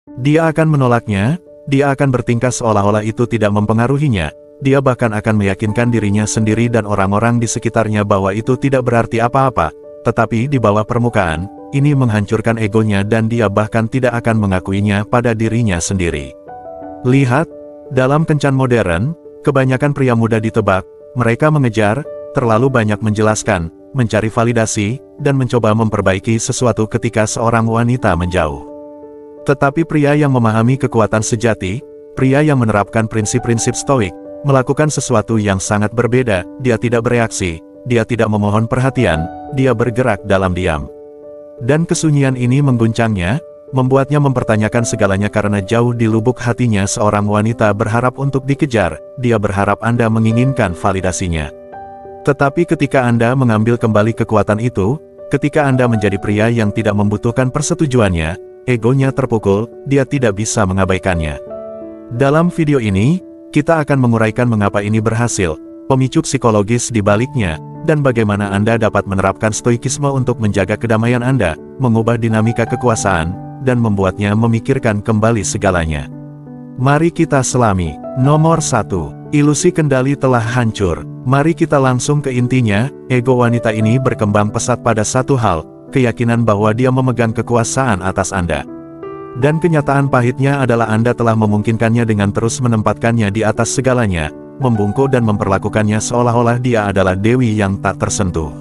Dia akan menolaknya, dia akan bertingkah seolah-olah itu tidak mempengaruhinya, dia bahkan akan meyakinkan dirinya sendiri dan orang-orang di sekitarnya bahwa itu tidak berarti apa-apa, tetapi di bawah permukaan, ini menghancurkan egonya dan dia bahkan tidak akan mengakuinya pada dirinya sendiri. Lihat, dalam kencan modern, kebanyakan pria muda ditebak, mereka mengejar, terlalu banyak menjelaskan, mencari validasi, dan mencoba memperbaiki sesuatu ketika seorang wanita menjauh. Tetapi pria yang memahami kekuatan sejati, pria yang menerapkan prinsip-prinsip stoik, melakukan sesuatu yang sangat berbeda, dia tidak bereaksi, dia tidak memohon perhatian, dia bergerak dalam diam. Dan kesunyian ini mengguncangnya, membuatnya mempertanyakan segalanya karena jauh di lubuk hatinya seorang wanita berharap untuk dikejar, dia berharap Anda menginginkan validasinya. Tetapi ketika Anda mengambil kembali kekuatan itu, ketika Anda menjadi pria yang tidak membutuhkan persetujuannya, egonya terpukul, dia tidak bisa mengabaikannya. Dalam video ini, kita akan menguraikan mengapa ini berhasil, pemicu psikologis di baliknya, dan bagaimana Anda dapat menerapkan stoikisme untuk menjaga kedamaian Anda, mengubah dinamika kekuasaan, dan membuatnya memikirkan kembali segalanya. Mari kita selami. Nomor 1. Ilusi kendali telah hancur. Mari kita langsung ke intinya, ego wanita ini berkembang pesat pada satu hal, keyakinan bahwa dia memegang kekuasaan atas Anda. Dan kenyataan pahitnya adalah Anda telah memungkinkannya dengan terus menempatkannya di atas segalanya, membungkuk dan memperlakukannya seolah-olah dia adalah dewi yang tak tersentuh.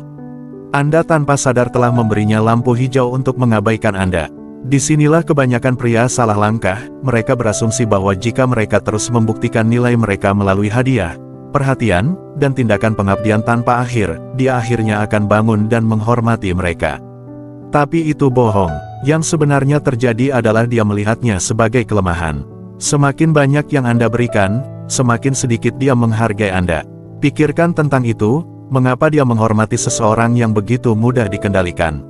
Anda tanpa sadar telah memberinya lampu hijau untuk mengabaikan Anda. Disinilah kebanyakan pria salah langkah, mereka berasumsi bahwa jika mereka terus membuktikan nilai mereka melalui hadiah, perhatian, dan tindakan pengabdian tanpa akhir, dia akhirnya akan bangun dan menghormati mereka. Tapi itu bohong. Yang sebenarnya terjadi adalah dia melihatnya sebagai kelemahan. Semakin banyak yang Anda berikan, semakin sedikit dia menghargai Anda. Pikirkan tentang itu, mengapa dia menghormati seseorang yang begitu mudah dikendalikan.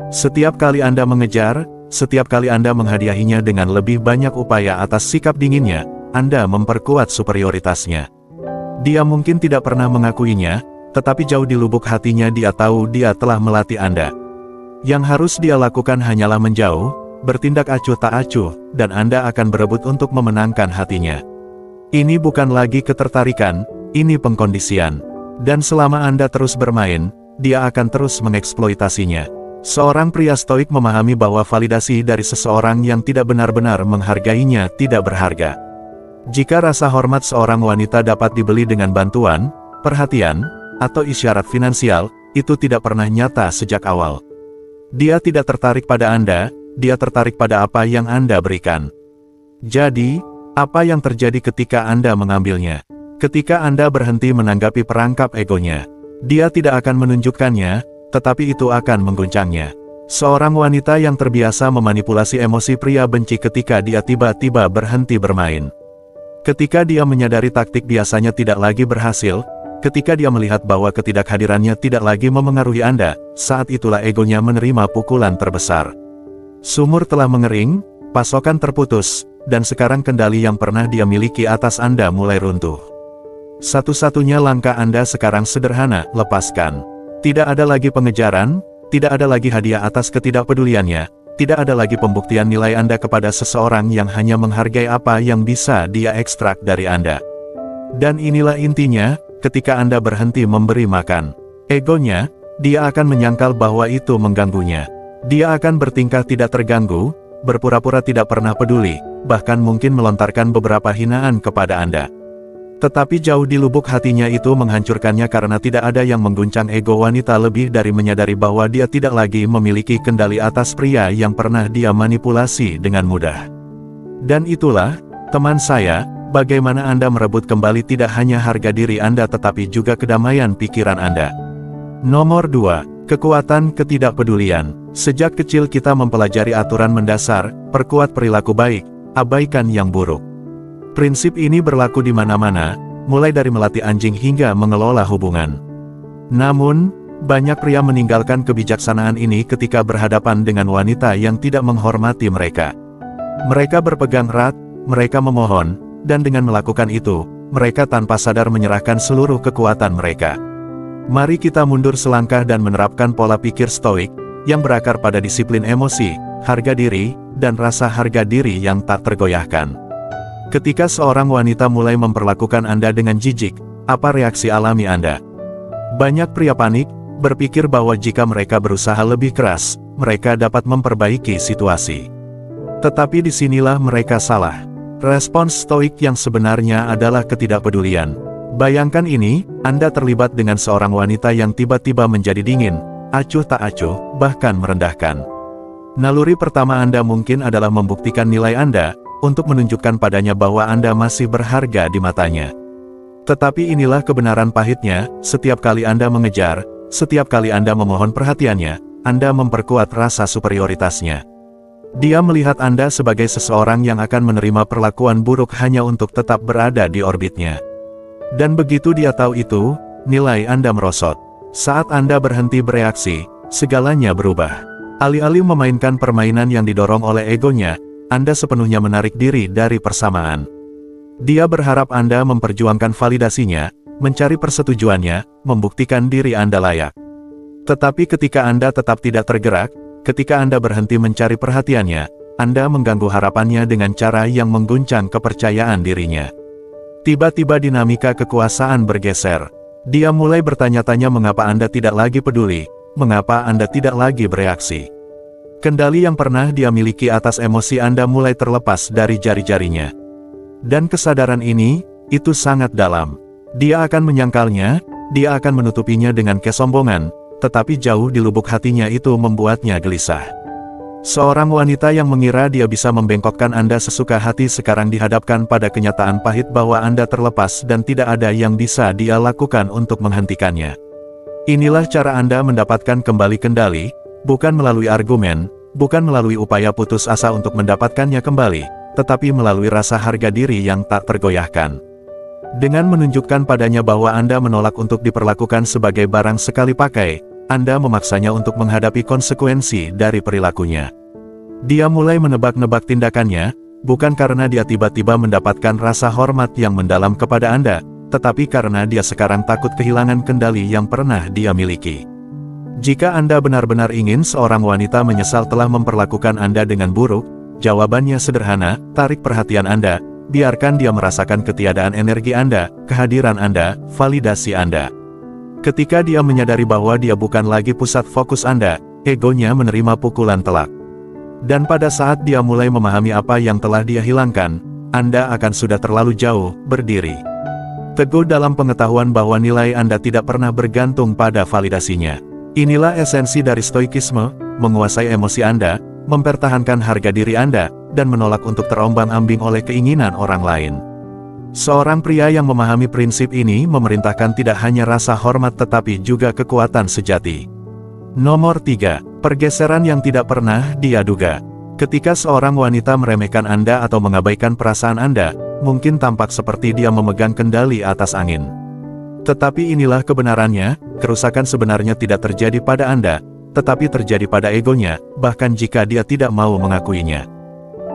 Setiap kali Anda mengejar, setiap kali Anda menghadiahinya dengan lebih banyak upaya atas sikap dinginnya, Anda memperkuat superioritasnya. Dia mungkin tidak pernah mengakuinya, tetapi jauh di lubuk hatinya dia tahu dia telah melatih Anda. Yang harus dia lakukan hanyalah menjauh, bertindak acuh tak acuh, dan Anda akan berebut untuk memenangkan hatinya. Ini bukan lagi ketertarikan, ini pengkondisian. Dan selama Anda terus bermain, dia akan terus mengeksploitasinya. Seorang pria stoik memahami bahwa validasi dari seseorang yang tidak benar-benar menghargainya tidak berharga. Jika rasa hormat seorang wanita dapat dibeli dengan bantuan, perhatian, atau isyarat finansial, itu tidak pernah nyata sejak awal. Dia tidak tertarik pada Anda, dia tertarik pada apa yang Anda berikan. Jadi, apa yang terjadi ketika Anda mengambilnya? Ketika Anda berhenti menanggapi perangkap egonya, dia tidak akan menunjukkannya, tetapi itu akan mengguncangnya. Seorang wanita yang terbiasa memanipulasi emosi pria benci ketika dia tiba-tiba berhenti bermain. Ketika dia menyadari taktik biasanya tidak lagi berhasil, ketika dia melihat bahwa ketidakhadirannya tidak lagi memengaruhi Anda, saat itulah egonya menerima pukulan terbesar. Sumur telah mengering, pasokan terputus, dan sekarang kendali yang pernah dia miliki atas Anda mulai runtuh. Satu-satunya langkah Anda sekarang sederhana, lepaskan. Tidak ada lagi pengejaran, tidak ada lagi hadiah atas ketidakpeduliannya, tidak ada lagi pembuktian nilai Anda kepada seseorang yang hanya menghargai apa yang bisa dia ekstrak dari Anda. Dan inilah intinya, ketika Anda berhenti memberi makan egonya, dia akan menyangkal bahwa itu mengganggunya. Dia akan bertingkah tidak terganggu, berpura-pura tidak pernah peduli, bahkan mungkin melontarkan beberapa hinaan kepada Anda. Tetapi jauh di lubuk hatinya itu menghancurkannya karena tidak ada yang mengguncang ego wanita lebih dari menyadari bahwa dia tidak lagi memiliki kendali atas pria yang pernah dia manipulasi dengan mudah. Dan itulah, teman saya, bagaimana Anda merebut kembali tidak hanya harga diri Anda tetapi juga kedamaian pikiran Anda. Nomor 2. Kekuatan ketidakpedulian. Sejak kecil kita mempelajari aturan mendasar, perkuat perilaku baik, abaikan yang buruk. Prinsip ini berlaku di mana-mana, mulai dari melatih anjing hingga mengelola hubungan. Namun, banyak pria meninggalkan kebijaksanaan ini ketika berhadapan dengan wanita yang tidak menghormati mereka. Mereka berpegang erat, mereka memohon, dan dengan melakukan itu, mereka tanpa sadar menyerahkan seluruh kekuatan mereka. Mari kita mundur selangkah dan menerapkan pola pikir stoik, yang berakar pada disiplin emosi, harga diri, dan rasa harga diri yang tak tergoyahkan. Ketika seorang wanita mulai memperlakukan Anda dengan jijik, apa reaksi alami Anda? Banyak pria panik, berpikir bahwa jika mereka berusaha lebih keras, mereka dapat memperbaiki situasi. Tetapi disinilah mereka salah. Respons stoik yang sebenarnya adalah ketidakpedulian. Bayangkan ini, Anda terlibat dengan seorang wanita yang tiba-tiba menjadi dingin, acuh tak acuh, bahkan merendahkan. Naluri pertama Anda mungkin adalah membuktikan nilai Anda, untuk menunjukkan padanya bahwa Anda masih berharga di matanya. Tetapi inilah kebenaran pahitnya, setiap kali Anda mengejar, setiap kali Anda memohon perhatiannya, Anda memperkuat rasa superioritasnya. Dia melihat Anda sebagai seseorang yang akan menerima perlakuan buruk hanya untuk tetap berada di orbitnya. Dan begitu dia tahu itu, nilai Anda merosot. Saat Anda berhenti bereaksi, segalanya berubah. Alih-alih memainkan permainan yang didorong oleh egonya, Anda sepenuhnya menarik diri dari persamaan. Dia berharap Anda memperjuangkan validasinya, mencari persetujuannya, membuktikan diri Anda layak. Tetapi ketika Anda tetap tidak tergerak, ketika Anda berhenti mencari perhatiannya, Anda mengganggu harapannya dengan cara yang mengguncang kepercayaan dirinya. Tiba-tiba dinamika kekuasaan bergeser. Dia mulai bertanya-tanya mengapa Anda tidak lagi peduli, mengapa Anda tidak lagi bereaksi. Kendali yang pernah dia miliki atas emosi Anda mulai terlepas dari jari-jarinya. Dan kesadaran ini, itu sangat dalam. Dia akan menyangkalnya, dia akan menutupinya dengan kesombongan, tetapi jauh di lubuk hatinya itu membuatnya gelisah. Seorang wanita yang mengira dia bisa membengkokkan Anda sesuka hati sekarang dihadapkan pada kenyataan pahit bahwa Anda terlepas dan tidak ada yang bisa dia lakukan untuk menghentikannya. Inilah cara Anda mendapatkan kembali kendali, bukan melalui argumen, bukan melalui upaya putus asa untuk mendapatkannya kembali, tetapi melalui rasa harga diri yang tak tergoyahkan. Dengan menunjukkan padanya bahwa Anda menolak untuk diperlakukan sebagai barang sekali pakai, Anda memaksanya untuk menghadapi konsekuensi dari perilakunya. Dia mulai menebak-nebak tindakannya, bukan karena dia tiba-tiba mendapatkan rasa hormat yang mendalam kepada Anda, tetapi karena dia sekarang takut kehilangan kendali yang pernah dia miliki. Jika Anda benar-benar ingin seorang wanita menyesal telah memperlakukan Anda dengan buruk, jawabannya sederhana, tarik perhatian Anda, biarkan dia merasakan ketiadaan energi Anda, kehadiran Anda, validasi Anda. Ketika dia menyadari bahwa dia bukan lagi pusat fokus Anda, egonya menerima pukulan telak. Dan pada saat dia mulai memahami apa yang telah dia hilangkan, Anda akan sudah terlalu jauh berdiri teguh dalam pengetahuan bahwa nilai Anda tidak pernah bergantung pada validasinya. Inilah esensi dari stoikisme, menguasai emosi Anda, mempertahankan harga diri Anda, dan menolak untuk terombang-ambing oleh keinginan orang lain. Seorang pria yang memahami prinsip ini memerintahkan tidak hanya rasa hormat tetapi juga kekuatan sejati. Nomor 3. Pergeseran yang tidak pernah dia duga. Ketika seorang wanita meremehkan Anda atau mengabaikan perasaan Anda, mungkin tampak seperti dia memegang kendali atas angin. Tetapi inilah kebenarannya, kerusakan sebenarnya tidak terjadi pada Anda, tetapi terjadi pada egonya, bahkan jika dia tidak mau mengakuinya.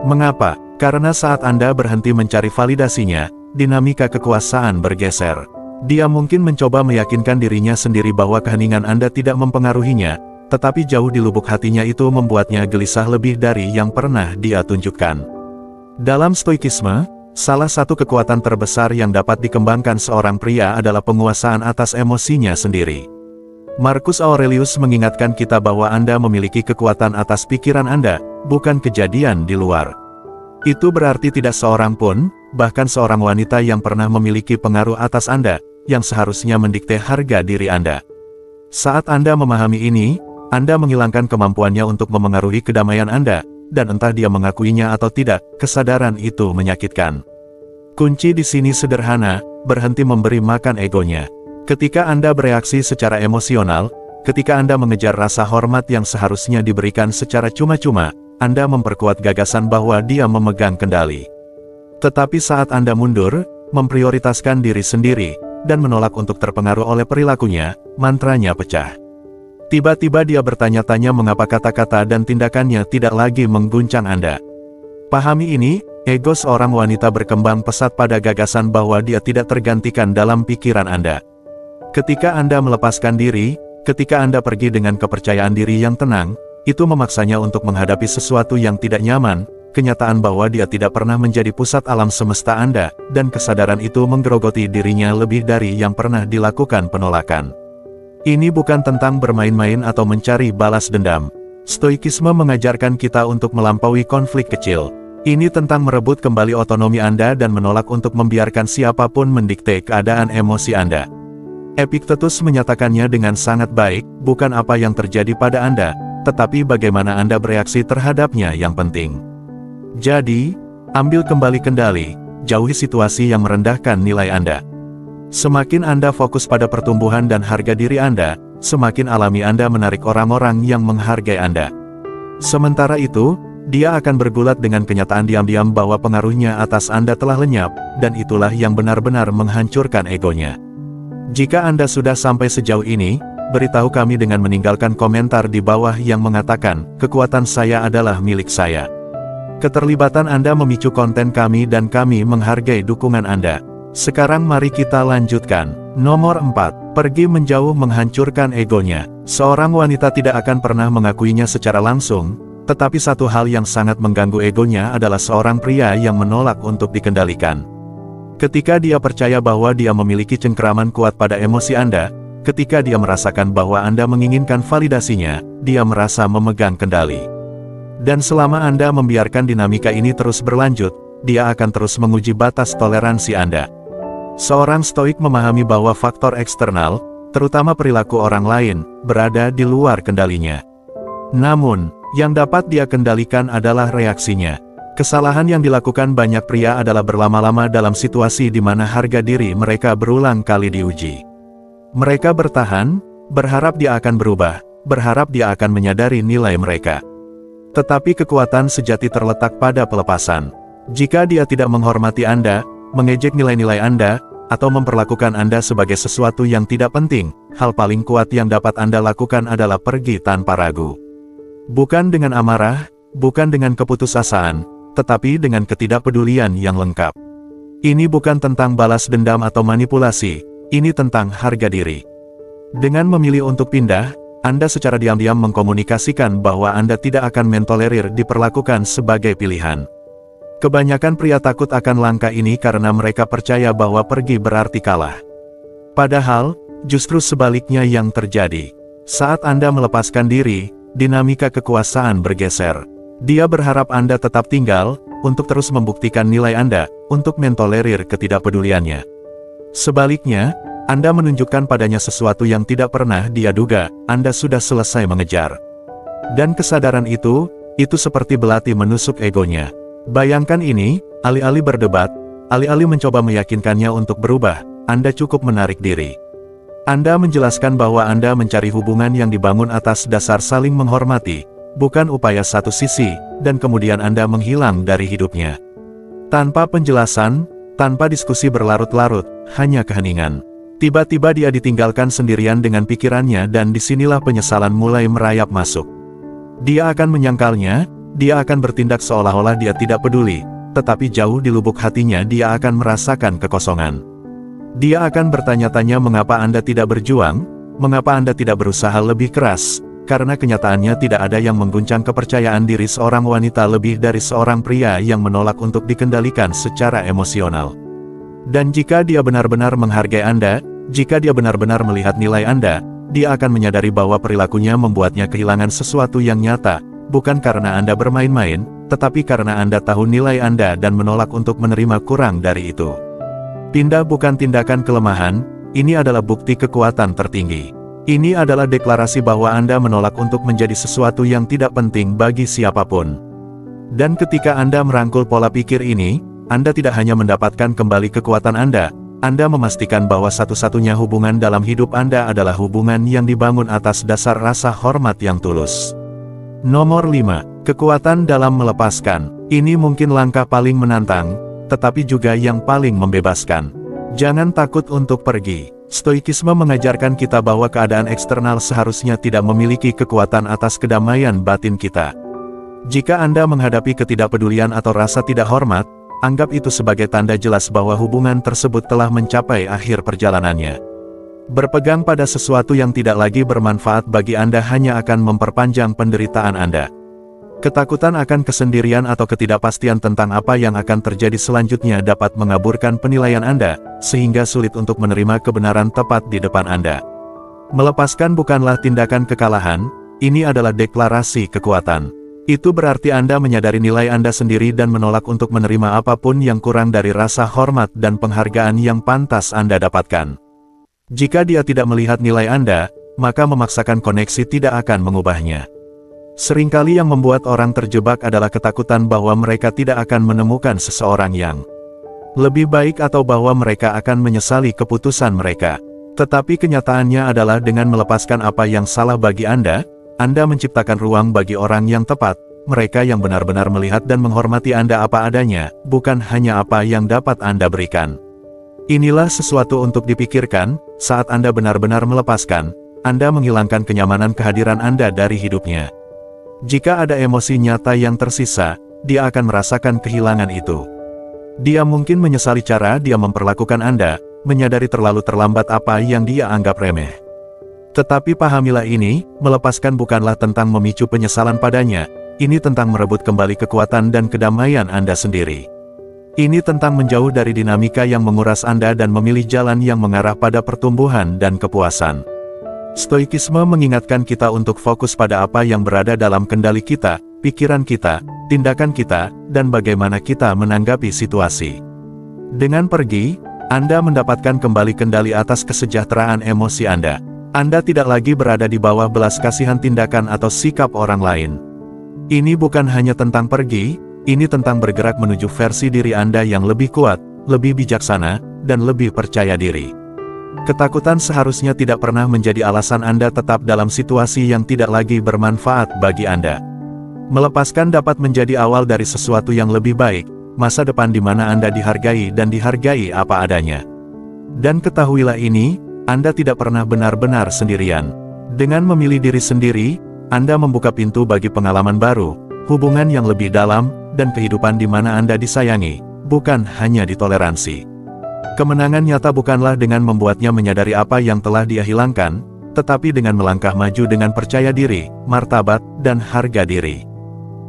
Mengapa? Karena saat Anda berhenti mencari validasinya, dinamika kekuasaan bergeser. Dia mungkin mencoba meyakinkan dirinya sendiri bahwa keheningan Anda tidak mempengaruhinya, tetapi jauh di lubuk hatinya itu membuatnya gelisah lebih dari yang pernah dia tunjukkan. Dalam stoikisme, salah satu kekuatan terbesar yang dapat dikembangkan seorang pria adalah penguasaan atas emosinya sendiri. Marcus Aurelius mengingatkan kita bahwa Anda memiliki kekuatan atas pikiran Anda, bukan kejadian di luar. Itu berarti tidak seorang pun, bahkan seorang wanita yang pernah memiliki pengaruh atas Anda, yang seharusnya mendikte harga diri Anda. Saat Anda memahami ini, Anda menghilangkan kemampuannya untuk memengaruhi kedamaian Anda, dan entah dia mengakuinya atau tidak, kesadaran itu menyakitkan. Kunci di sini sederhana, berhenti memberi makan egonya. Ketika Anda bereaksi secara emosional, ketika Anda mengejar rasa hormat yang seharusnya diberikan secara cuma-cuma, Anda memperkuat gagasan bahwa dia memegang kendali. Tetapi saat Anda mundur, memprioritaskan diri sendiri, dan menolak untuk terpengaruh oleh perilakunya, mantranya pecah. Tiba-tiba dia bertanya-tanya mengapa kata-kata dan tindakannya tidak lagi mengguncang Anda. Pahami ini, ego seorang wanita berkembang pesat pada gagasan bahwa dia tidak tergantikan dalam pikiran Anda. Ketika Anda melepaskan diri, ketika Anda pergi dengan kepercayaan diri yang tenang, itu memaksanya untuk menghadapi sesuatu yang tidak nyaman, kenyataan bahwa dia tidak pernah menjadi pusat alam semesta Anda, dan kesadaran itu menggerogoti dirinya lebih dari yang pernah dilakukan penolakan. Ini bukan tentang bermain-main atau mencari balas dendam. Stoikisme mengajarkan kita untuk melampaui konflik kecil. Ini tentang merebut kembali otonomi Anda dan menolak untuk membiarkan siapapun mendikte keadaan emosi Anda. Epictetus menyatakannya dengan sangat baik, bukan apa yang terjadi pada Anda, tetapi bagaimana Anda bereaksi terhadapnya yang penting. Jadi, ambil kembali kendali, jauhi situasi yang merendahkan nilai Anda. Semakin Anda fokus pada pertumbuhan dan harga diri Anda, semakin alami Anda menarik orang-orang yang menghargai Anda. Sementara itu, dia akan bergulat dengan kenyataan diam-diam bahwa pengaruhnya atas Anda telah lenyap, dan itulah yang benar-benar menghancurkan egonya. Jika Anda sudah sampai sejauh ini, beritahu kami dengan meninggalkan komentar di bawah yang mengatakan, "Kekuatan saya adalah milik saya." Keterlibatan Anda memicu konten kami dan kami menghargai dukungan Anda. Sekarang mari kita lanjutkan. Nomor 4. Pergi menjauh menghancurkan egonya. Seorang wanita tidak akan pernah mengakuinya secara langsung, tetapi satu hal yang sangat mengganggu egonya adalah seorang pria yang menolak untuk dikendalikan. Ketika dia percaya bahwa dia memiliki cengkeraman kuat pada emosi Anda, ketika dia merasakan bahwa Anda menginginkan validasinya, dia merasa memegang kendali. Dan selama Anda membiarkan dinamika ini terus berlanjut, dia akan terus menguji batas toleransi Anda. Seorang stoik memahami bahwa faktor eksternal, terutama perilaku orang lain, berada di luar kendalinya. Namun, yang dapat dia kendalikan adalah reaksinya. Kesalahan yang dilakukan banyak pria adalah berlama-lama dalam situasi di mana harga diri mereka berulang kali diuji. Mereka bertahan, berharap dia akan berubah, berharap dia akan menyadari nilai mereka. Tetapi kekuatan sejati terletak pada pelepasan. Jika dia tidak menghormati Anda, mengejek nilai-nilai Anda, atau memperlakukan Anda sebagai sesuatu yang tidak penting, hal paling kuat yang dapat Anda lakukan adalah pergi tanpa ragu. Bukan dengan amarah, bukan dengan keputusasaan, tetapi dengan ketidakpedulian yang lengkap. Ini bukan tentang balas dendam atau manipulasi, ini tentang harga diri. Dengan memilih untuk pindah, Anda secara diam-diam mengkomunikasikan bahwa Anda tidak akan mentolerir diperlakukan sebagai pilihan. Kebanyakan pria takut akan langkah ini karena mereka percaya bahwa pergi berarti kalah. Padahal, justru sebaliknya yang terjadi. Saat Anda melepaskan diri, dinamika kekuasaan bergeser. Dia berharap Anda tetap tinggal, untuk terus membuktikan nilai Anda, untuk mentolerir ketidakpeduliannya. Sebaliknya, Anda menunjukkan padanya sesuatu yang tidak pernah dia duga, Anda sudah selesai mengejar. Dan kesadaran itu seperti belati menusuk egonya. Bayangkan ini, alih-alih berdebat, alih-alih mencoba meyakinkannya untuk berubah, Anda cukup menarik diri. Anda menjelaskan bahwa Anda mencari hubungan yang dibangun atas dasar saling menghormati, bukan upaya satu sisi, dan kemudian Anda menghilang dari hidupnya. Tanpa penjelasan, tanpa diskusi berlarut-larut, hanya keheningan. Tiba-tiba dia ditinggalkan sendirian dengan pikirannya dan disinilah penyesalan mulai merayap masuk. Dia akan menyangkalnya, dia akan bertindak seolah-olah dia tidak peduli, tetapi jauh di lubuk hatinya dia akan merasakan kekosongan. Dia akan bertanya-tanya mengapa Anda tidak berjuang, mengapa Anda tidak berusaha lebih keras, karena kenyataannya tidak ada yang mengguncang kepercayaan diri seorang wanita lebih dari seorang pria yang menolak untuk dikendalikan secara emosional. Dan jika dia benar-benar menghargai Anda, jika dia benar-benar melihat nilai Anda, dia akan menyadari bahwa perilakunya membuatnya kehilangan sesuatu yang nyata, bukan karena Anda bermain-main, tetapi karena Anda tahu nilai Anda dan menolak untuk menerima kurang dari itu. Pindah bukan tindakan kelemahan, ini adalah bukti kekuatan tertinggi. Ini adalah deklarasi bahwa Anda menolak untuk menjadi sesuatu yang tidak penting bagi siapapun. Dan ketika Anda merangkul pola pikir ini, Anda tidak hanya mendapatkan kembali kekuatan Anda memastikan bahwa satu-satunya hubungan dalam hidup Anda adalah hubungan yang dibangun atas dasar rasa hormat yang tulus. Nomor 5. Kekuatan dalam melepaskan. Ini mungkin langkah paling menantang, tetapi juga yang paling membebaskan. Jangan takut untuk pergi. Stoikisme mengajarkan kita bahwa keadaan eksternal seharusnya tidak memiliki kekuatan atas kedamaian batin kita. Jika Anda menghadapi ketidakpedulian atau rasa tidak hormat, anggap itu sebagai tanda jelas bahwa hubungan tersebut telah mencapai akhir perjalanannya. Berpegang pada sesuatu yang tidak lagi bermanfaat bagi Anda hanya akan memperpanjang penderitaan Anda. Ketakutan akan kesendirian atau ketidakpastian tentang apa yang akan terjadi selanjutnya dapat mengaburkan penilaian Anda, sehingga sulit untuk menerima kebenaran tepat di depan Anda. Melepaskan bukanlah tindakan kekalahan, ini adalah deklarasi kekuatan. Itu berarti Anda menyadari nilai Anda sendiri dan menolak untuk menerima apapun yang kurang dari rasa hormat dan penghargaan yang pantas Anda dapatkan. Jika dia tidak melihat nilai Anda, maka memaksakan koneksi tidak akan mengubahnya. Seringkali yang membuat orang terjebak adalah ketakutan bahwa mereka tidak akan menemukan seseorang yang lebih baik atau bahwa mereka akan menyesali keputusan mereka. Tetapi kenyataannya adalah dengan melepaskan apa yang salah bagi Anda menciptakan ruang bagi orang yang tepat, mereka yang benar-benar melihat dan menghormati Anda apa adanya, bukan hanya apa yang dapat Anda berikan. Inilah sesuatu untuk dipikirkan, saat Anda benar-benar melepaskan, Anda menghilangkan kenyamanan kehadiran Anda dari hidupnya. Jika ada emosi nyata yang tersisa, dia akan merasakan kehilangan itu. Dia mungkin menyesali cara dia memperlakukan Anda, menyadari terlalu terlambat apa yang dia anggap remeh. Tetapi pahamilah ini, melepaskan bukanlah tentang memicu penyesalan padanya, ini tentang merebut kembali kekuatan dan kedamaian Anda sendiri. Ini tentang menjauh dari dinamika yang menguras Anda dan memilih jalan yang mengarah pada pertumbuhan dan kepuasan. Stoikisme mengingatkan kita untuk fokus pada apa yang berada dalam kendali kita, pikiran kita, tindakan kita, dan bagaimana kita menanggapi situasi. Dengan pergi, Anda mendapatkan kembali kendali atas kesejahteraan emosi Anda. Anda tidak lagi berada di bawah belas kasihan tindakan atau sikap orang lain. Ini bukan hanya tentang pergi, ini tentang bergerak menuju versi diri Anda yang lebih kuat, lebih bijaksana, dan lebih percaya diri. Ketakutan seharusnya tidak pernah menjadi alasan Anda tetap dalam situasi yang tidak lagi bermanfaat bagi Anda. Melepaskan dapat menjadi awal dari sesuatu yang lebih baik, masa depan di mana Anda dihargai dan dihargai apa adanya. Dan ketahuilah ini, Anda tidak pernah benar-benar sendirian. Dengan memilih diri sendiri, Anda membuka pintu bagi pengalaman baru, hubungan yang lebih dalam, dan kehidupan di mana Anda disayangi, bukan hanya ditoleransi. Kemenangan nyata bukanlah dengan membuatnya menyadari apa yang telah dia hilangkan, tetapi dengan melangkah maju dengan percaya diri, martabat, dan harga diri.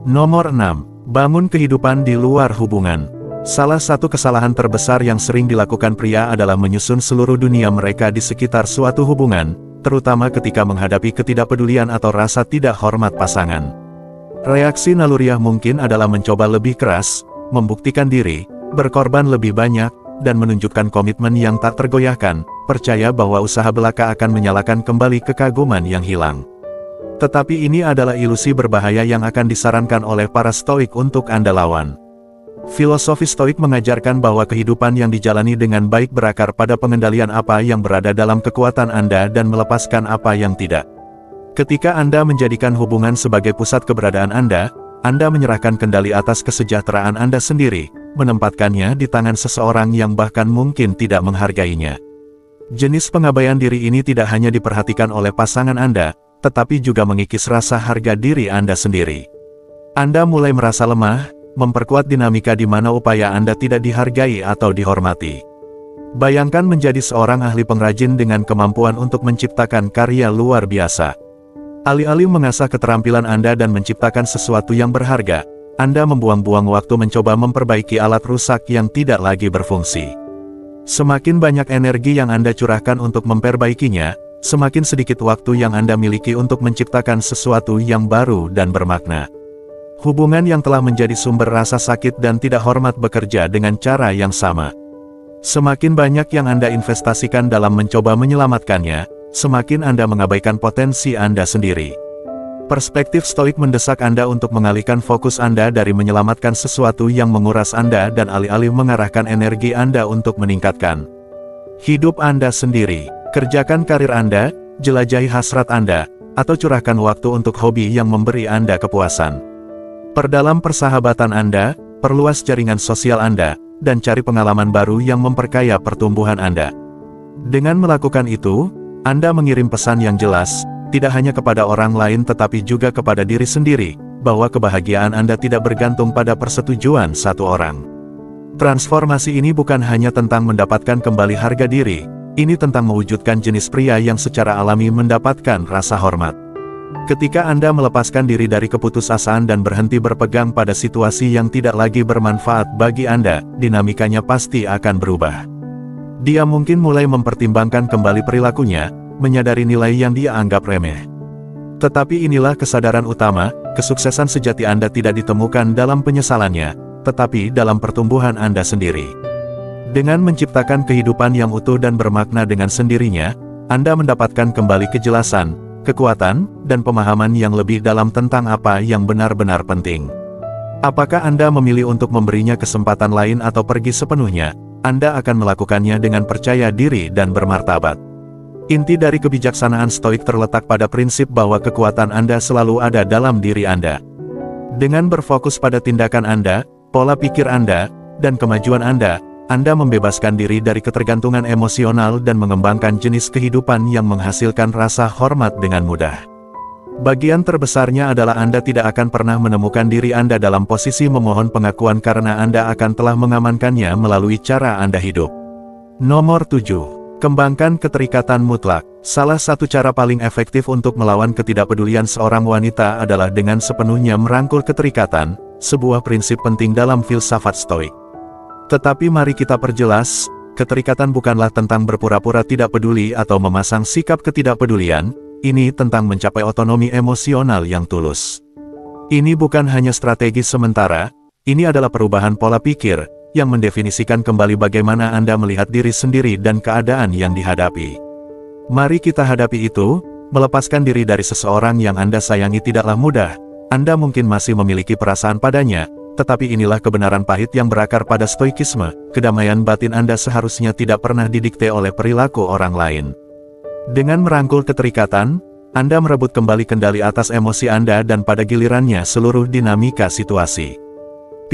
Nomor 6. Bangun kehidupan di luar hubungan. Salah satu kesalahan terbesar yang sering dilakukan pria adalah menyusun seluruh dunia mereka di sekitar suatu hubungan, terutama ketika menghadapi ketidakpedulian atau rasa tidak hormat pasangan. Reaksi naluriah mungkin adalah mencoba lebih keras, membuktikan diri, berkorban lebih banyak, dan menunjukkan komitmen yang tak tergoyahkan, percaya bahwa usaha belaka akan menyalakan kembali kekaguman yang hilang. Tetapi ini adalah ilusi berbahaya yang akan disarankan oleh para Stoik untuk Anda lawan. Filosofi Stoik mengajarkan bahwa kehidupan yang dijalani dengan baik berakar pada pengendalian apa yang berada dalam kekuatan Anda dan melepaskan apa yang tidak. Ketika Anda menjadikan hubungan sebagai pusat keberadaan Anda menyerahkan kendali atas kesejahteraan Anda sendiri, menempatkannya di tangan seseorang yang bahkan mungkin tidak menghargainya. Jenis pengabaian diri ini tidak hanya diperhatikan oleh pasangan Anda, tetapi juga mengikis rasa harga diri Anda sendiri. Anda mulai merasa lemah, memperkuat dinamika di mana upaya Anda tidak dihargai atau dihormati. Bayangkan menjadi seorang ahli pengrajin dengan kemampuan untuk menciptakan karya luar biasa. Alih-alih mengasah keterampilan Anda dan menciptakan sesuatu yang berharga, Anda membuang-buang waktu mencoba memperbaiki alat rusak yang tidak lagi berfungsi. Semakin banyak energi yang Anda curahkan untuk memperbaikinya, semakin sedikit waktu yang Anda miliki untuk menciptakan sesuatu yang baru dan bermakna. Hubungan yang telah menjadi sumber rasa sakit dan tidak hormat bekerja dengan cara yang sama. Semakin banyak yang Anda investasikan dalam mencoba menyelamatkannya, semakin Anda mengabaikan potensi Anda sendiri. Perspektif Stoik mendesak Anda untuk mengalihkan fokus Anda dari menyelamatkan sesuatu yang menguras Anda dan alih-alih mengarahkan energi Anda untuk meningkatkan hidup Anda sendiri. Kerjakan karir Anda, jelajahi hasrat Anda, atau curahkan waktu untuk hobi yang memberi Anda kepuasan. Perdalam persahabatan Anda, perluas jaringan sosial Anda, dan cari pengalaman baru yang memperkaya pertumbuhan Anda. Dengan melakukan itu, Anda mengirim pesan yang jelas, tidak hanya kepada orang lain tetapi juga kepada diri sendiri, bahwa kebahagiaan Anda tidak bergantung pada persetujuan satu orang. Transformasi ini bukan hanya tentang mendapatkan kembali harga diri, Ini tentang mewujudkan jenis pria yang secara alami mendapatkan rasa hormat. Ketika Anda melepaskan diri dari keputusasaan dan berhenti berpegang pada situasi yang tidak lagi bermanfaat bagi Anda, dinamikanya pasti akan berubah. Dia mungkin mulai mempertimbangkan kembali perilakunya, menyadari nilai yang dia anggap remeh. Tetapi inilah kesadaran utama, kesuksesan sejati Anda tidak ditemukan dalam penyesalannya, tetapi dalam pertumbuhan Anda sendiri. Dengan menciptakan kehidupan yang utuh dan bermakna dengan sendirinya, Anda mendapatkan kembali kejelasan, kekuatan, dan pemahaman yang lebih dalam tentang apa yang benar-benar penting. Apakah Anda memilih untuk memberinya kesempatan lain atau pergi sepenuhnya? Anda akan melakukannya dengan percaya diri dan bermartabat. Inti dari kebijaksanaan Stoik terletak pada prinsip bahwa kekuatan Anda selalu ada dalam diri Anda. Dengan berfokus pada tindakan Anda, pola pikir Anda, dan kemajuan Anda membebaskan diri dari ketergantungan emosional dan mengembangkan jenis kehidupan yang menghasilkan rasa hormat dengan mudah. Bagian terbesarnya adalah Anda tidak akan pernah menemukan diri Anda dalam posisi memohon pengakuan karena Anda akan telah mengamankannya melalui cara Anda hidup. Nomor 7. Kembangkan keterikatan mutlak. Salah satu cara paling efektif untuk melawan ketidakpedulian seorang wanita adalah dengan sepenuhnya merangkul keterikatan, sebuah prinsip penting dalam filsafat Stoik. Tetapi mari kita perjelas, keterikatan bukanlah tentang berpura-pura tidak peduli atau memasang sikap ketidakpedulian, ini tentang mencapai otonomi emosional yang tulus. Ini bukan hanya strategi sementara, ini adalah perubahan pola pikir, yang mendefinisikan kembali bagaimana Anda melihat diri sendiri dan keadaan yang dihadapi. Mari kita hadapi itu, melepaskan diri dari seseorang yang Anda sayangi tidaklah mudah, Anda mungkin masih memiliki perasaan padanya, tetapi inilah kebenaran pahit yang berakar pada stoikisme, kedamaian batin Anda seharusnya tidak pernah didikte oleh perilaku orang lain. Dengan merangkul keterikatan, Anda merebut kembali kendali atas emosi Anda dan pada gilirannya seluruh dinamika situasi.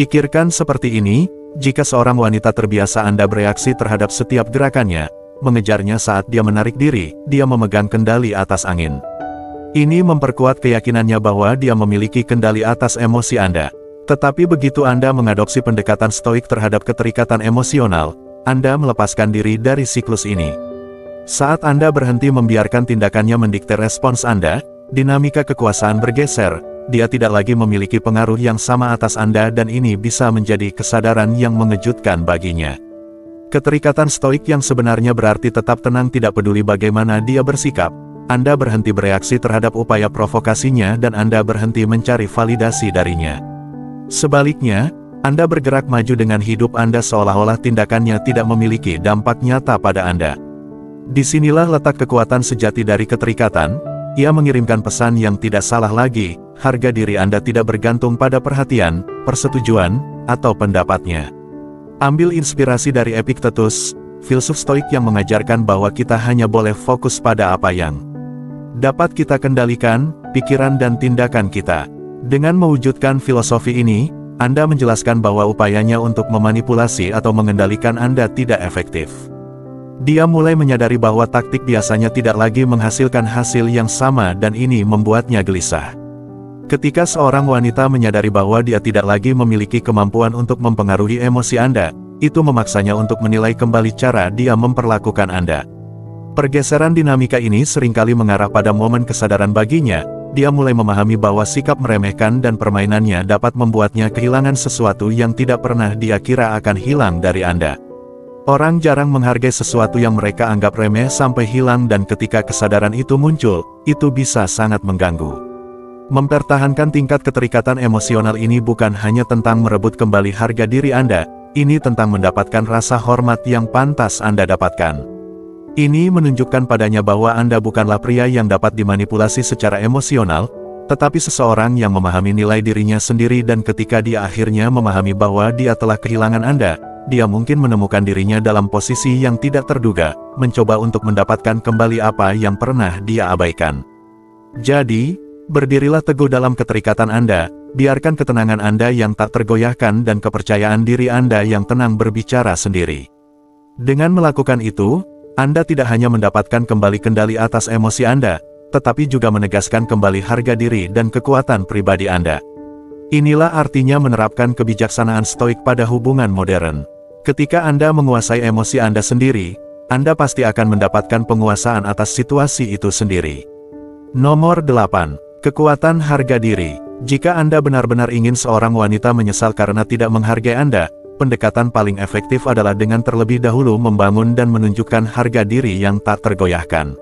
Pikirkan seperti ini, jika seorang wanita terbiasa Anda bereaksi terhadap setiap gerakannya, mengejarnya saat dia menarik diri, dia memegang kendali atas angin. Ini memperkuat keyakinannya bahwa dia memiliki kendali atas emosi Anda. Tetapi begitu Anda mengadopsi pendekatan Stoik terhadap keterikatan emosional, Anda melepaskan diri dari siklus ini. Saat Anda berhenti membiarkan tindakannya mendikte respons Anda, dinamika kekuasaan bergeser, dia tidak lagi memiliki pengaruh yang sama atas Anda dan ini bisa menjadi kesadaran yang mengejutkan baginya. Keterikatan Stoik yang sebenarnya berarti tetap tenang tidak peduli bagaimana dia bersikap, Anda berhenti bereaksi terhadap upaya provokasinya dan Anda berhenti mencari validasi darinya. Sebaliknya, Anda bergerak maju dengan hidup Anda seolah-olah tindakannya tidak memiliki dampak nyata pada Anda. Disinilah letak kekuatan sejati dari keterikatan, ia mengirimkan pesan yang tidak salah lagi, harga diri Anda tidak bergantung pada perhatian, persetujuan, atau pendapatnya. Ambil inspirasi dari Epictetus, filsuf Stoik yang mengajarkan bahwa kita hanya boleh fokus pada apa yang dapat kita kendalikan, pikiran dan tindakan kita. Dengan mewujudkan filosofi ini, Anda menjelaskan bahwa upayanya untuk memanipulasi atau mengendalikan Anda tidak efektif. Dia mulai menyadari bahwa taktik biasanya tidak lagi menghasilkan hasil yang sama dan ini membuatnya gelisah. Ketika seorang wanita menyadari bahwa dia tidak lagi memiliki kemampuan untuk mempengaruhi emosi Anda, itu memaksanya untuk menilai kembali cara dia memperlakukan Anda. Pergeseran dinamika ini seringkali mengarah pada momen kesadaran baginya. Dia mulai memahami bahwa sikap meremehkan dan permainannya dapat membuatnya kehilangan sesuatu yang tidak pernah dia kira akan hilang dari Anda. Orang jarang menghargai sesuatu yang mereka anggap remeh sampai hilang dan ketika kesadaran itu muncul, itu bisa sangat mengganggu. Mempertahankan tingkat keterikatan emosional ini bukan hanya tentang merebut kembali harga diri Anda, ini tentang mendapatkan rasa hormat yang pantas Anda dapatkan. Ini menunjukkan padanya bahwa Anda bukanlah pria yang dapat dimanipulasi secara emosional, tetapi seseorang yang memahami nilai dirinya sendiri dan ketika dia akhirnya memahami bahwa dia telah kehilangan Anda, dia mungkin menemukan dirinya dalam posisi yang tidak terduga, mencoba untuk mendapatkan kembali apa yang pernah dia abaikan. Jadi, berdirilah teguh dalam keterikatan Anda, biarkan ketenangan Anda yang tak tergoyahkan dan kepercayaan diri Anda yang tenang berbicara sendiri. Dengan melakukan itu, Anda tidak hanya mendapatkan kembali kendali atas emosi Anda, tetapi juga menegaskan kembali harga diri dan kekuatan pribadi Anda. Inilah artinya menerapkan kebijaksanaan Stoik pada hubungan modern. Ketika Anda menguasai emosi Anda sendiri, Anda pasti akan mendapatkan penguasaan atas situasi itu sendiri. Nomor 8. Kekuatan harga diri. Jika Anda benar-benar ingin seorang wanita menyesal karena tidak menghargai Anda, pendekatan paling efektif adalah dengan terlebih dahulu membangun dan menunjukkan harga diri yang tak tergoyahkan.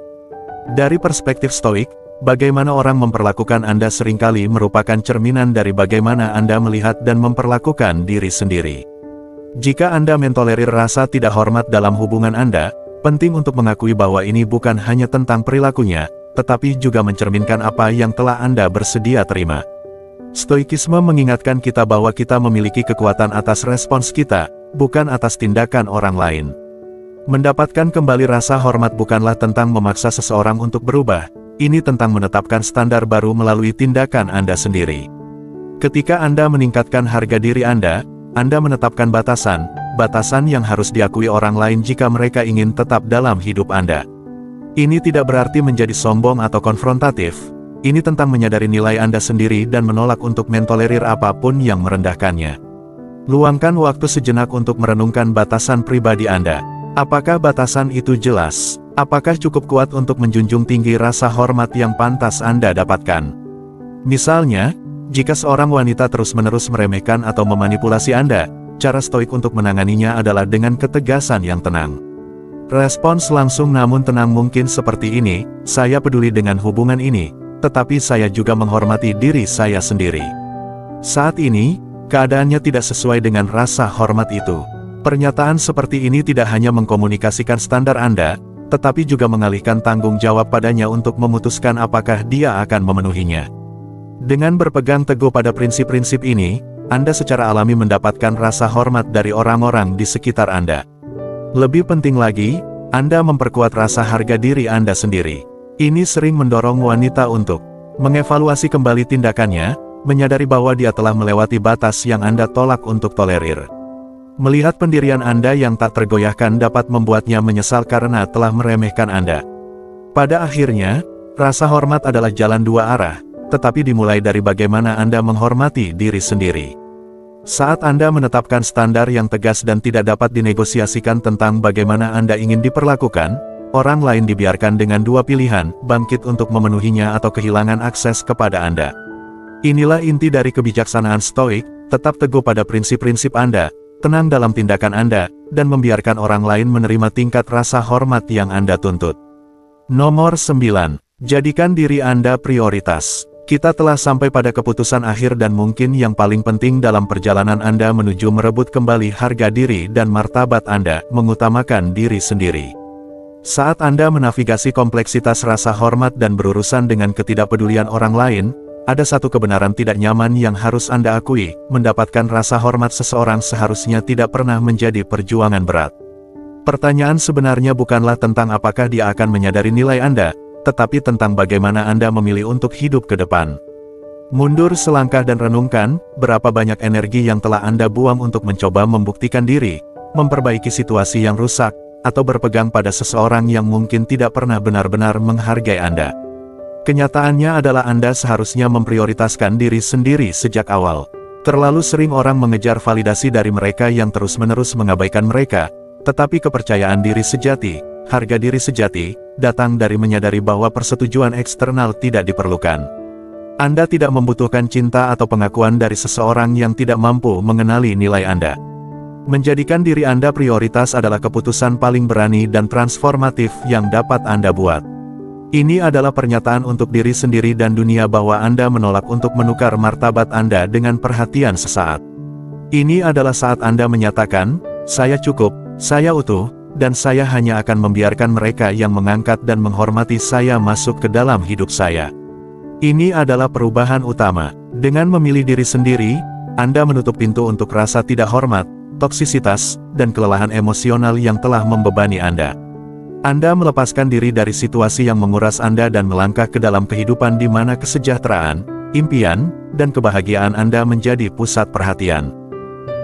Dari perspektif Stoik, bagaimana orang memperlakukan Anda seringkali merupakan cerminan dari bagaimana Anda melihat dan memperlakukan diri sendiri. Jika Anda mentolerir rasa tidak hormat dalam hubungan Anda, penting untuk mengakui bahwa ini bukan hanya tentang perilakunya, tetapi juga mencerminkan apa yang telah Anda bersedia terima. Stoikisme mengingatkan kita bahwa kita memiliki kekuatan atas respons kita, bukan atas tindakan orang lain. Mendapatkan kembali rasa hormat bukanlah tentang memaksa seseorang untuk berubah, ini tentang menetapkan standar baru melalui tindakan Anda sendiri. Ketika Anda meningkatkan harga diri Anda menetapkan batasan yang harus diakui orang lain jika mereka ingin tetap dalam hidup Anda. Ini tidak berarti menjadi sombong atau konfrontatif, ini tentang menyadari nilai Anda sendiri dan menolak untuk mentolerir apapun yang merendahkannya. Luangkan waktu sejenak untuk merenungkan batasan pribadi Anda. Apakah batasan itu jelas? Apakah cukup kuat untuk menjunjung tinggi rasa hormat yang pantas Anda dapatkan? Misalnya, jika seorang wanita terus-menerus meremehkan atau memanipulasi Anda, cara Stoik untuk menanganinya adalah dengan ketegasan yang tenang. Respons langsung namun tenang mungkin seperti ini, "Saya peduli dengan hubungan ini, tetapi saya juga menghormati diri saya sendiri. Saat ini, keadaannya tidak sesuai dengan rasa hormat itu." Pernyataan seperti ini tidak hanya mengkomunikasikan standar Anda, tetapi juga mengalihkan tanggung jawab padanya untuk memutuskan apakah dia akan memenuhinya. Dengan berpegang teguh pada prinsip-prinsip ini, Anda secara alami mendapatkan rasa hormat dari orang-orang di sekitar Anda. Lebih penting lagi, Anda memperkuat rasa harga diri Anda sendiri. Ini sering mendorong wanita untuk mengevaluasi kembali tindakannya, menyadari bahwa dia telah melewati batas yang Anda tolak untuk tolerir. Melihat pendirian Anda yang tak tergoyahkan dapat membuatnya menyesal karena telah meremehkan Anda. Pada akhirnya, rasa hormat adalah jalan dua arah, tetapi dimulai dari bagaimana Anda menghormati diri sendiri. Saat Anda menetapkan standar yang tegas dan tidak dapat dinegosiasikan tentang bagaimana Anda ingin diperlakukan, orang lain dibiarkan dengan dua pilihan, bangkit untuk memenuhinya atau kehilangan akses kepada Anda. Inilah inti dari kebijaksanaan Stoik, tetap teguh pada prinsip-prinsip Anda, tenang dalam tindakan Anda, dan membiarkan orang lain menerima tingkat rasa hormat yang Anda tuntut. Nomor 9. Jadikan diri Anda prioritas. Kita telah sampai pada keputusan akhir dan mungkin yang paling penting dalam perjalanan Anda menuju merebut kembali harga diri dan martabat Anda, mengutamakan diri sendiri. Saat Anda menavigasi kompleksitas rasa hormat dan berurusan dengan ketidakpedulian orang lain, ada satu kebenaran tidak nyaman yang harus Anda akui, mendapatkan rasa hormat seseorang seharusnya tidak pernah menjadi perjuangan berat. Pertanyaan sebenarnya bukanlah tentang apakah dia akan menyadari nilai Anda, tetapi tentang bagaimana Anda memilih untuk hidup ke depan. Mundur selangkah dan renungkan, berapa banyak energi yang telah Anda buang untuk mencoba membuktikan diri, memperbaiki situasi yang rusak, atau berpegang pada seseorang yang mungkin tidak pernah benar-benar menghargai Anda. Kenyataannya adalah Anda seharusnya memprioritaskan diri sendiri sejak awal. Terlalu sering orang mengejar validasi dari mereka yang terus-menerus mengabaikan mereka, tetapi kepercayaan diri sejati, harga diri sejati, datang dari menyadari bahwa persetujuan eksternal tidak diperlukan. Anda tidak membutuhkan cinta atau pengakuan dari seseorang yang tidak mampu mengenali nilai Anda. Menjadikan diri Anda prioritas adalah keputusan paling berani dan transformatif yang dapat Anda buat. Ini adalah pernyataan untuk diri sendiri dan dunia bahwa Anda menolak untuk menukar martabat Anda dengan perhatian sesaat. Ini adalah saat Anda menyatakan, "Saya cukup, saya utuh, dan saya hanya akan membiarkan mereka yang mengangkat dan menghormati saya masuk ke dalam hidup saya." Ini adalah perubahan utama. Dengan memilih diri sendiri, Anda menutup pintu untuk rasa tidak hormat, toksisitas, dan kelelahan emosional yang telah membebani Anda. Anda melepaskan diri dari situasi yang menguras Anda dan melangkah ke dalam kehidupan di mana kesejahteraan, impian, dan kebahagiaan Anda menjadi pusat perhatian.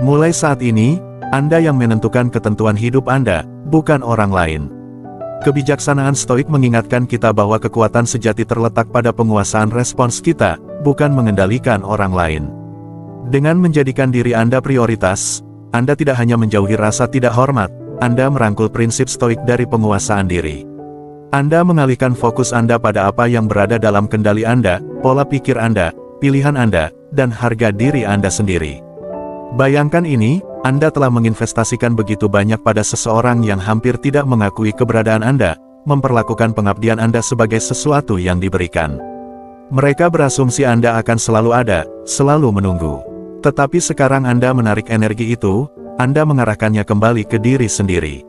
Mulai saat ini, Anda yang menentukan ketentuan hidup Anda, bukan orang lain. Kebijaksanaan Stoik mengingatkan kita bahwa kekuatan sejati terletak pada penguasaan respons kita, bukan mengendalikan orang lain. Dengan menjadikan diri Anda prioritas, Anda tidak hanya menjauhi rasa tidak hormat, Anda merangkul prinsip stoik dari penguasaan diri. Anda mengalihkan fokus Anda pada apa yang berada dalam kendali Anda, pola pikir Anda, pilihan Anda, dan harga diri Anda sendiri. Bayangkan ini, Anda telah menginvestasikan begitu banyak pada seseorang yang hampir tidak mengakui keberadaan Anda, memperlakukan pengabdian Anda sebagai sesuatu yang diberikan. Mereka berasumsi Anda akan selalu ada, selalu menunggu. Tetapi sekarang Anda menarik energi itu, Anda mengarahkannya kembali ke diri sendiri.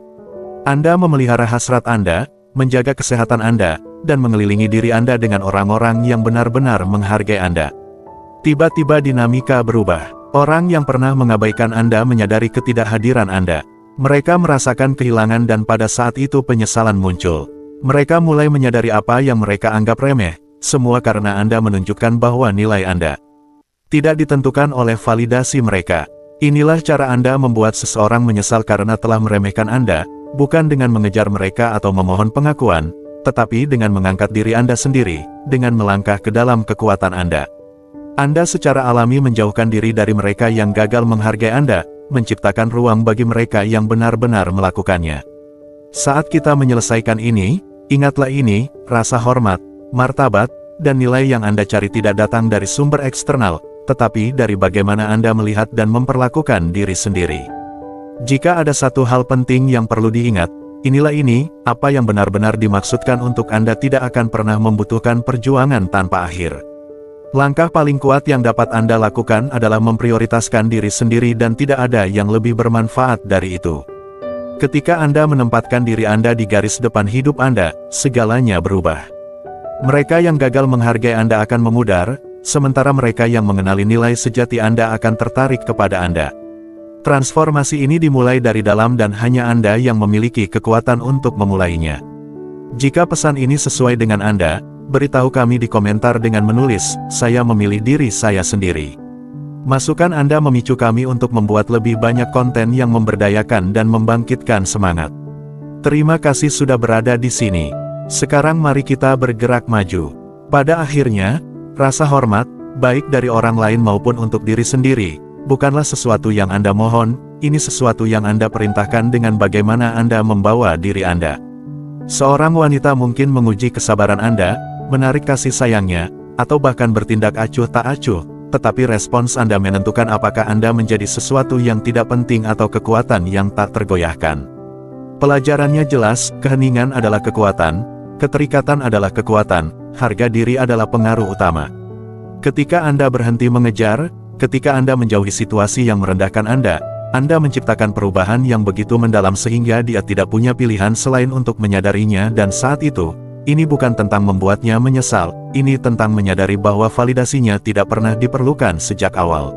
Anda memelihara hasrat Anda, menjaga kesehatan Anda, dan mengelilingi diri Anda dengan orang-orang yang benar-benar menghargai Anda. Tiba-tiba dinamika berubah. Orang yang pernah mengabaikan Anda menyadari ketidakhadiran Anda. Mereka merasakan kehilangan dan pada saat itu penyesalan muncul. Mereka mulai menyadari apa yang mereka anggap remeh, semua karena Anda menunjukkan bahwa nilai Anda tidak ditentukan oleh validasi mereka. Inilah cara Anda membuat seseorang menyesal karena telah meremehkan Anda, bukan dengan mengejar mereka atau memohon pengakuan, tetapi dengan mengangkat diri Anda sendiri, dengan melangkah ke dalam kekuatan Anda. Anda secara alami menjauhkan diri dari mereka yang gagal menghargai Anda, menciptakan ruang bagi mereka yang benar-benar melakukannya. Saat kita menyelesaikan ini, ingatlah ini, rasa hormat, martabat, dan nilai yang Anda cari tidak datang dari sumber eksternal, tetapi dari bagaimana Anda melihat dan memperlakukan diri sendiri. Jika ada satu hal penting yang perlu diingat, inilah ini, apa yang benar-benar dimaksudkan untuk Anda tidak akan pernah membutuhkan perjuangan tanpa akhir. Langkah paling kuat yang dapat Anda lakukan adalah memprioritaskan diri sendiri dan tidak ada yang lebih bermanfaat dari itu. Ketika Anda menempatkan diri Anda di garis depan hidup Anda, segalanya berubah. Mereka yang gagal menghargai Anda akan memudar, sementara mereka yang mengenali nilai sejati Anda akan tertarik kepada Anda. Transformasi ini dimulai dari dalam dan hanya Anda yang memiliki kekuatan untuk memulainya. Jika pesan ini sesuai dengan Anda, beritahu kami di komentar dengan menulis, "Saya memilih diri saya sendiri." Masukan Anda memicu kami untuk membuat lebih banyak konten yang memberdayakan dan membangkitkan semangat. Terima kasih sudah berada di sini. Sekarang mari kita bergerak maju. Pada akhirnya, rasa hormat, baik dari orang lain maupun untuk diri sendiri, bukanlah sesuatu yang Anda mohon, ini sesuatu yang Anda perintahkan dengan bagaimana Anda membawa diri Anda. Seorang wanita mungkin menguji kesabaran Anda, menarik kasih sayangnya, atau bahkan bertindak acuh tak acuh, tetapi respons Anda menentukan apakah Anda menjadi sesuatu yang tidak penting atau kekuatan yang tak tergoyahkan. Pelajarannya jelas, keheningan adalah kekuatan, keterikatan adalah kekuatan, harga diri adalah pengaruh utama. Ketika Anda berhenti mengejar, ketika Anda menjauhi situasi yang merendahkan Anda menciptakan perubahan yang begitu mendalam sehingga dia tidak punya pilihan selain untuk menyadarinya dan saat itu, ini bukan tentang membuatnya menyesal, ini tentang menyadari bahwa validasinya tidak pernah diperlukan sejak awal.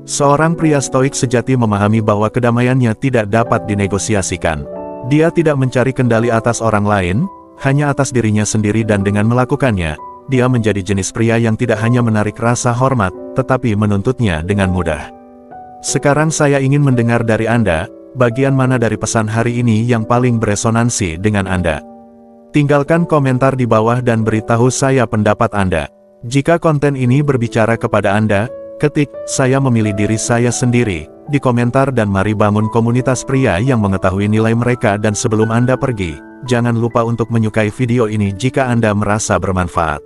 Seorang pria stoik sejati memahami bahwa kedamaiannya tidak dapat dinegosiasikan. Dia tidak mencari kendali atas orang lain, hanya atas dirinya sendiri dan dengan melakukannya, dia menjadi jenis pria yang tidak hanya menarik rasa hormat, tetapi menuntutnya dengan mudah. Sekarang saya ingin mendengar dari Anda, bagian mana dari pesan hari ini yang paling beresonansi dengan Anda? Tinggalkan komentar di bawah dan beritahu saya pendapat Anda. Jika konten ini berbicara kepada Anda, ketik, "Saya memilih diri saya sendiri," di komentar dan mari bangun komunitas pria yang mengetahui nilai mereka dan sebelum Anda pergi, jangan lupa untuk menyukai video ini jika Anda merasa bermanfaat.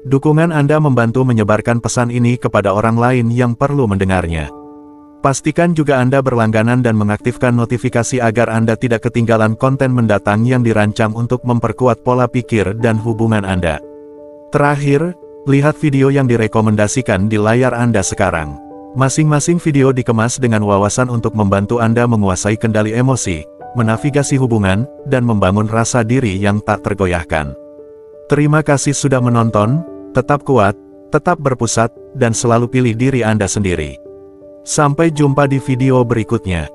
Dukungan Anda membantu menyebarkan pesan ini kepada orang lain yang perlu mendengarnya. Pastikan juga Anda berlangganan dan mengaktifkan notifikasi agar Anda tidak ketinggalan konten mendatang yang dirancang untuk memperkuat pola pikir dan hubungan Anda. Terakhir, lihat video yang direkomendasikan di layar Anda sekarang. Masing-masing video dikemas dengan wawasan untuk membantu Anda menguasai kendali emosi, menavigasi hubungan, dan membangun rasa diri yang tak tergoyahkan. Terima kasih sudah menonton, tetap kuat, tetap berpusat, dan selalu pilih diri Anda sendiri. Sampai jumpa di video berikutnya.